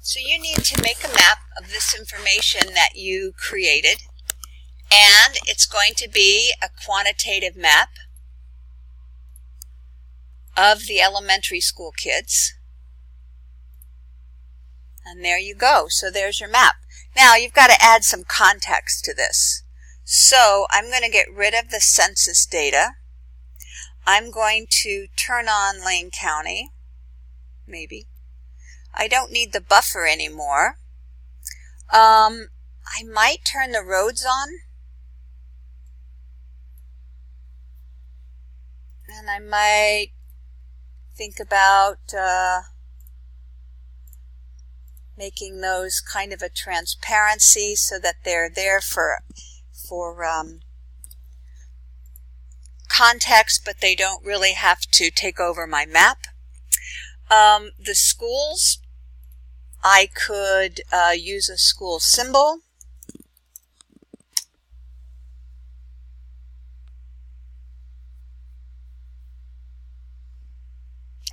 So you need to make a map of this information that you created, and it's going to be a quantitative map of the elementary school kids. And there you go. So there's your map. Now you've got to add some context to this. So I'm going to get rid of the census data. I'm going to turn on Lane County, maybe. I don't need the buffer anymore. I might turn the roads on. And I might think about making those kind of a transparency so that they're there for context, but they don't really have to take over my map. The schools, I could use a school symbol.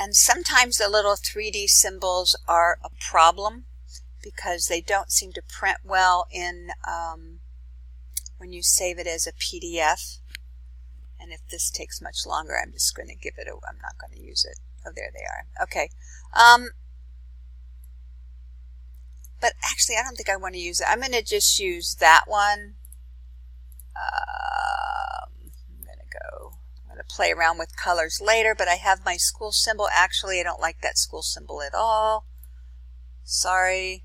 And sometimes the little 3D symbols are a problem because they don't seem to print well in when you save it as a PDF. And if this takes much longer, I'm just going to give it I'm not going to use it. Oh, there they are. Okay. But actually, I don't think I want to use it. I'm going to just use that one. I'm going to play around with colors later, but I have my school symbol. Actually, I don't like that school symbol at all. Sorry.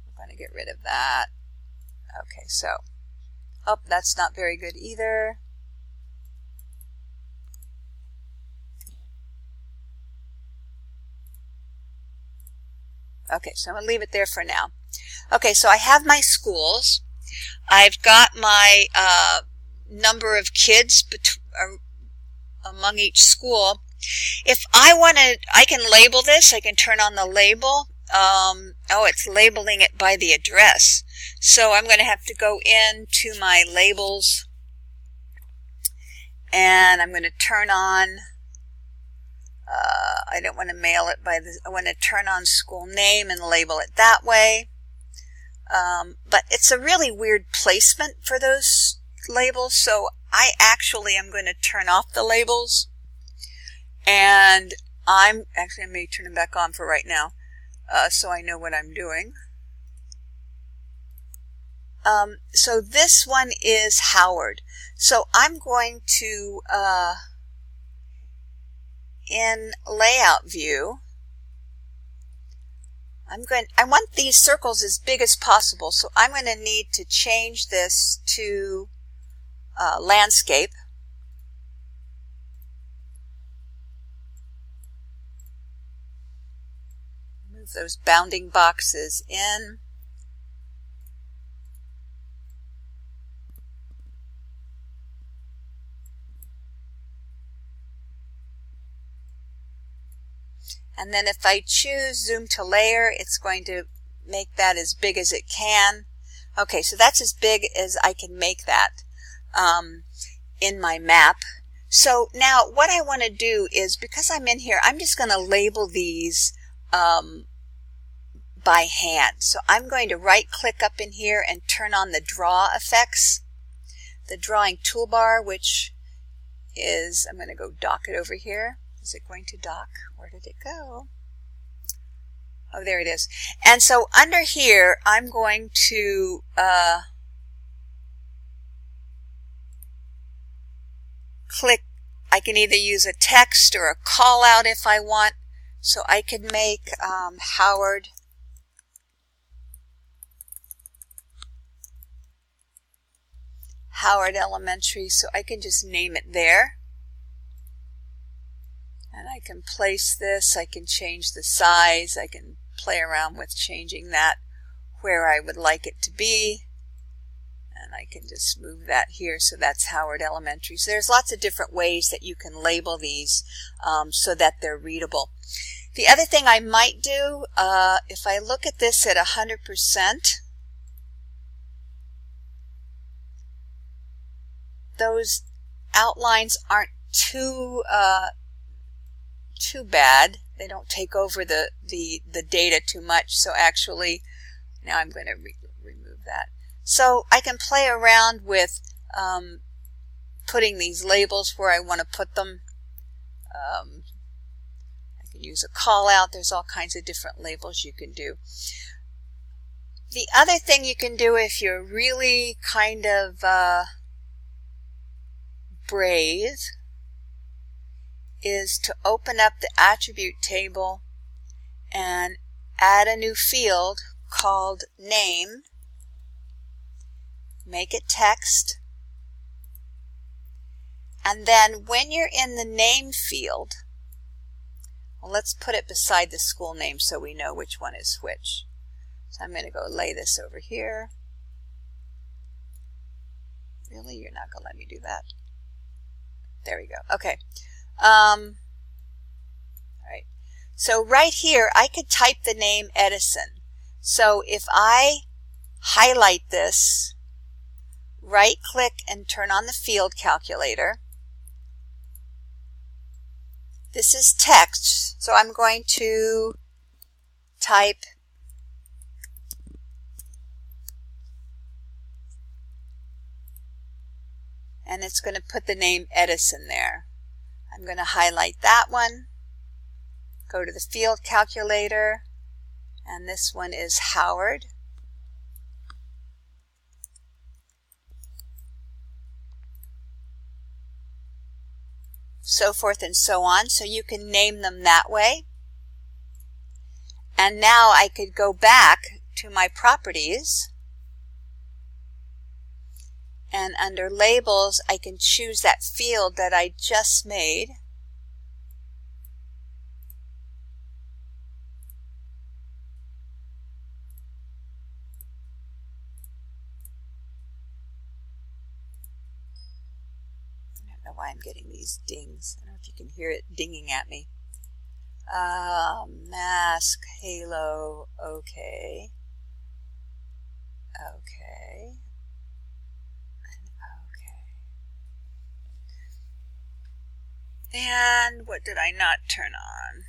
I'm going to get rid of that. Okay, so, oh, that's not very good either. Okay, so I'm going to leave it there for now. Okay, so I have my schools. I've got my number of kids among each school. If I wanted, I can label this. I can turn on the label. Oh, it's labeling it by the address. So I'm going to have to go into my labels, and I'm going to turn on, I don't want to mail it by the, I want to turn on school name and label it that way. But it's a really weird placement for those labels, so I actually am going to turn off the labels, and I may turn them back on for right now, so I know what I'm doing. So this one is Howard. So I'm going to, in layout view, I want these circles as big as possible, so I'm going to need to change this to landscape. Move those bounding boxes in. And then if I choose zoom to layer, it's going to make that as big as it can. Okay, so that's as big as I can make that in my map. So now what I want to do is, because I'm in here, I'm just going to label these by hand. So I'm going to right click up in here and turn on the draw effects, the drawing toolbar, which is, I'm going to go dock it over here. Is it going to dock? Where did it go? Oh, there it is. And so under here, I'm going to click. I can either use a text or a call out if I want. So I can make Howard Elementary. So I can just name it there. And I can place this, I can change the size, I can play around with changing that where I would like it to be. And I can just move that here, so that's Howard Elementary. So there's lots of different ways that you can label these so that they're readable. The other thing I might do, if I look at this at 100%, those outlines aren't too bad. they don't take over the data too much. So actually, now I'm going to remove that. So I can play around with putting these labels where I want to put them. I can use a call out. There's all kinds of different labels you can do. The other thing you can do if you're really kind of brave is to open up the attribute table and add a new field called name. Make it text. And then when you're in the name field, well, let's put it beside the school name so we know which one is which. So I'm going to go lay this over here. Really? You're not going to let me do that? There we go. Okay. All right. So right here, I could type the name Edison. So if I highlight this, right-click and turn on the field calculator, this is text, so I'm going to type and it's going to put the name Edison there. I'm going to highlight that one, go to the field calculator, and this one is Howard. So forth and so on, so you can name them that way. And now I could go back to my properties, and under labels I can choose that field that I just made. Why I'm getting these dings. I don't know if you can hear it dinging at me. Mask, halo, okay. Okay. And okay. And what did I not turn on?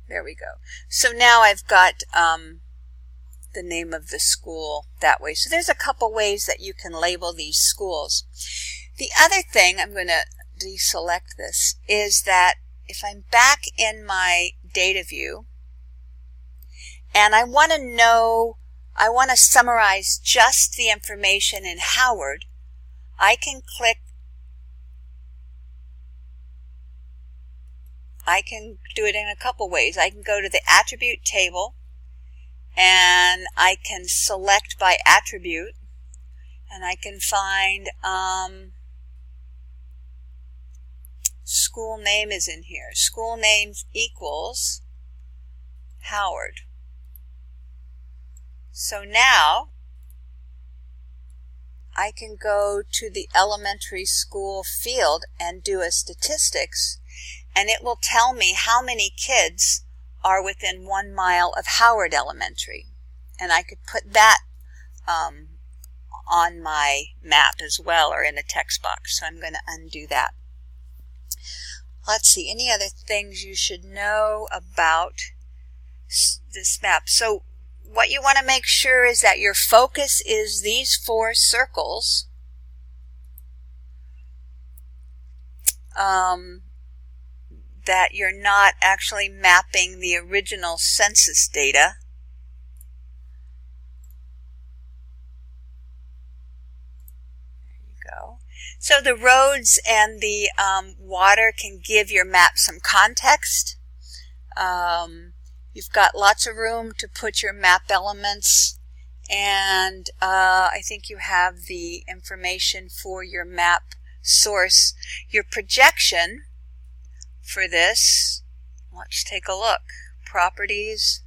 There we go. So now I've got the name of the school that way. So there's a couple ways that you can label these schools. The other thing, I'm going to deselect this, is that if I'm back in my data view and I want to know, I want to summarize just the information in Howard, I can click, I can do it in a couple ways. I can go to the attribute table and I can select by attribute, and I can find school name is in here. School names equals Howard. So now I can go to the elementary school field and do a statistics, and it will tell me how many kids are within 1 mile of Howard Elementary. And I could put that on my map as well, or in a text box. So I'm going to undo that. Let's see, any other things you should know about this map? So what you want to make sure is that your focus is these 4 circles. That you're not actually mapping the original census data. There you go. So the roads and the water can give your map some context. You've got lots of room to put your map elements, and I think you have the information for your map source. Your projection for this, let's take a look. Properties,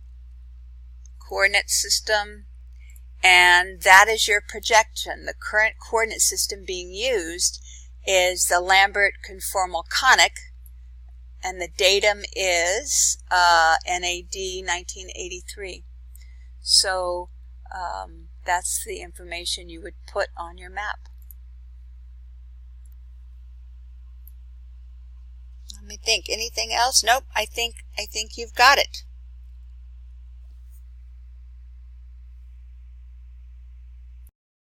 coordinate system, and that is your projection. The current coordinate system being used is the Lambert conformal conic, and the datum is NAD 1983. So that's the information you would put on your map. Let me think. Anything else? Nope. I think you've got it.